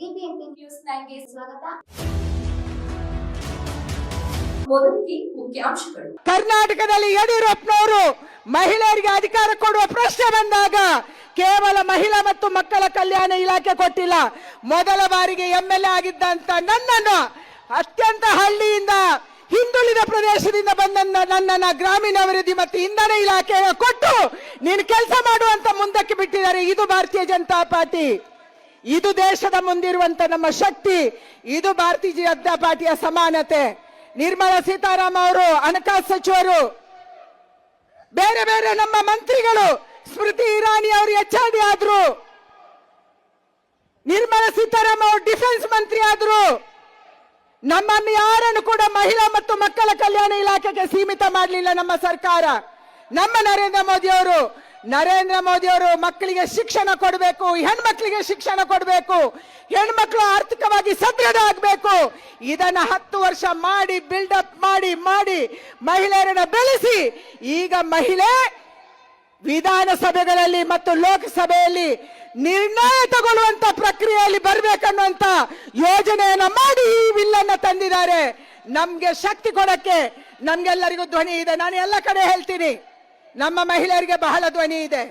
BBMP news 9ಗೆ ಸ್ವಾಗತ. ಮೊದಲಿಗೆ ಮುಖ್ಯಾಂಶಗಳು. ಕರ್ನಾಟಕದಲ್ಲಿ ಯಡಿಯೂರಪ್ಪನವರು ಮಹಿಳೆಯರಿಗೆ ಅಧಿಕಾರ ಕೊಡುವ ಪ್ರಶ್ನೆ ಬಂದಾಗ ಕೇವಲ ಮಹಿಳಾ ಮತ್ತು ಮಕ್ಕಳ ಕಲ್ಯಾಣ ಇಲಾಖೆ ಕೊಟ್ಟಿಲ್ಲ. ಮೊದಲ ಬಾರಿಗೆ MLA ಆಗಿದ್ದಂತ ನನ್ನನ್ನು ಅತ್ಯಂತ ಹಳ್ಳಿಯಿಂದ ಹಿಂದುಳಿದ ಪ್ರದೇಶದಿಂದ ಬಂದ ನನ್ನನ್ನ ಗ್ರಾಮೀಣಾಭಿವೃದ್ಧಿ ಮತ್ತು ಇಂಧನ ಇಲಾಖೆ ಕೊಟ್ಟು ನೀನು ಕೆಲಸ ಮಾಡುವಂತ ಮುಂದಕ್ಕೆ ಬಿಟ್ಟಿದ್ದಾರೆ. ಇದು ಭಾರತೀಯ ಜನತಾ ಪಾರ್ಟಿ, ಇದು ದೇಶದ ಮುಂದಿರುವಂತ ನಮ್ಮ ಶಕ್ತಿ, ಇದು ಭಾರತೀಯ ಜನತಾ ಪಾರ್ಟಿಯ ಸಮಾನತೆ. ನಿರ್ಮಲಾ ಸೀತಾರಾಮನ್ ಅವರು ಹಣಕಾಸು ಸಚಿವರು, ಬೇರೆ ಬೇರೆ ನಮ್ಮ ಮಂತ್ರಿಗಳು, ಸ್ಮೃತಿ ಇರಾನಿ ಅವರು HRD ಆದ್ರು, ನಿರ್ಮಲಾ ಸೀತಾರಾಮನ್ ಅವರು ಡಿಫೆನ್ಸ್ ಮಂತ್ರಿ ಆದ್ರು. ನಮ್ಮನ್ನು ಯಾರನ್ನು ಕೂಡ ಮಹಿಳಾ ಮತ್ತು ಮಕ್ಕಳ ಕಲ್ಯಾಣ ಇಲಾಖೆಗೆ ಸೀಮಿತ ಮಾಡಲಿಲ್ಲ ನಮ್ಮ ಸರ್ಕಾರ. ನಮ್ಮ ನರೇಂದ್ರ ಮೋದಿ ಅವರು ಮಕ್ಕಳಿಗೆ ಶಿಕ್ಷಣ ಕೊಡಬೇಕು, ಹೆಣ್ಮಕ್ಳಿಗೆ ಶಿಕ್ಷಣ ಕೊಡಬೇಕು, ಹೆಣ್ಮಕ್ಳು ಆರ್ಥಿಕವಾಗಿ ಸದೃಢ ಆಗಬೇಕು. ಇದನ್ನ 10 ವರ್ಷ ಮಾಡಿ ಬಿಲ್ಡಪ್ ಮಾಡಿ ಮಹಿಳೆಯರನ್ನ ಬೆಳೆಸಿ ಈಗ ಮಹಿಳೆ ವಿಧಾನಸಭೆಗಳಲ್ಲಿ ಮತ್ತು ಲೋಕಸಭೆಯಲ್ಲಿ ನಿರ್ಣಯ ತಗೊಳ್ಳುವಂತ ಪ್ರಕ್ರಿಯೆಯಲ್ಲಿ ಬರ್ಬೇಕನ್ನುವಂತ ಯೋಜನೆಯನ್ನ ಮಾಡಿ ಈ ಬಿಲ್ಲನ್ನ ತಂದಿದ್ದಾರೆ. ನಮ್ಗೆ ಶಕ್ತಿ ಕೊಡಕ್ಕೆ ನಮ್ಗೆಲ್ಲರಿಗೂ ಧ್ವನಿ ಇದೆ. ನಾನು ಎಲ್ಲ ಕಡೆ ಹೇಳ್ತೀನಿ, ನಮ್ಮ ಮಹಿಳೆಯರಿಗೆ ಬಹಳ ಧ್ವನಿ ಇದೆ.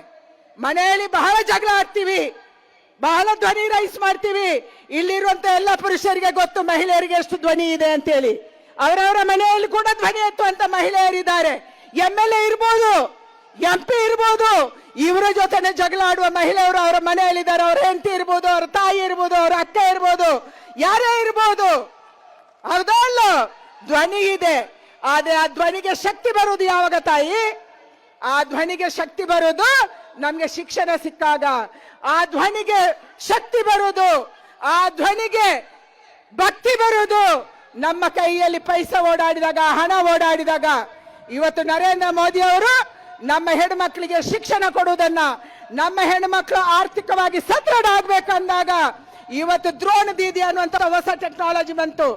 ಮನೆಯಲ್ಲಿ ಬಹಳ ಜಗಳ ಆಡ್ತೀವಿ, ಬಹಳ ಧ್ವನಿ ರೈಸ್ ಮಾಡ್ತೀವಿ. ಇಲ್ಲಿರುವಂತ ಎಲ್ಲ ಪುರುಷರಿಗೆ ಗೊತ್ತು ಮಹಿಳೆಯರಿಗೆ ಎಷ್ಟು ಧ್ವನಿ ಇದೆ ಅಂತೇಳಿ. ಅವರವರ ಮನೆಯಲ್ಲಿ ಕೂಡ ಧ್ವನಿ ಎತ್ತುವಂತ ಮಹಿಳೆಯರಿದ್ದಾರೆ. MLA ಇರ್ಬೋದು, MP ಇರ್ಬೋದು, ಇವರ ಜೊತೆನೆ ಜಗಳ ಆಡುವ ಮಹಿಳೆಯರು ಅವರ ಮನೆಯಲ್ಲಿದ್ದಾರೆ. ಅವ್ರ ಹೆಂಡತಿ ಇರ್ಬೋದು, ಅವ್ರ ತಾಯಿ ಇರ್ಬೋದು, ಅವ್ರ ಅಕ್ಕ ಇರ್ಬೋದು, ಯಾರೇ ಇರ್ಬೋದು. ಹೌದಲ್ಲ, ಧ್ವನಿ ಇದೆ. ಆದ್ರೆ ಆ ಧ್ವನಿಗೆ ಶಕ್ತಿ ಬರುವುದು ಯಾವಾಗ ತಾಯಿ? ಆ ಧ್ವನಿಗೆ ಶಕ್ತಿ ಬರುವುದು ನಮ್ಗೆ ಶಿಕ್ಷಣ ಸಿಕ್ಕಾಗ. ಆ ಧ್ವನಿಗೆ ಶಕ್ತಿ ಬರುವುದು, ಆ ಧ್ವನಿಗೆ ಭಕ್ತಿ ಬರುವುದು ನಮ್ಮ ಕೈಯಲ್ಲಿ ಪೈಸೆ ಓಡಾಡಿದಾಗ, ಹಣ ಓಡಾಡಿದಾಗ. ಇವತ್ತು ನರೇಂದ್ರ ಮೋದಿ ಅವರು ನಮ್ಮ ಹೆಣ್ಮಕ್ಳಿಗೆ ಶಿಕ್ಷಣ ಕೊಡುವುದನ್ನ, ನಮ್ಮ ಹೆಣ್ಮಕ್ಳು ಆರ್ಥಿಕವಾಗಿ ಸದೃಢ ಆಗ್ಬೇಕಂದಾಗ ಇವತ್ತು ದ್ರೋಣ ದೀದಿ ಅನ್ನುವಂತ ಹೊಸ ಟೆಕ್ನಾಲಜಿ ಬಂತು.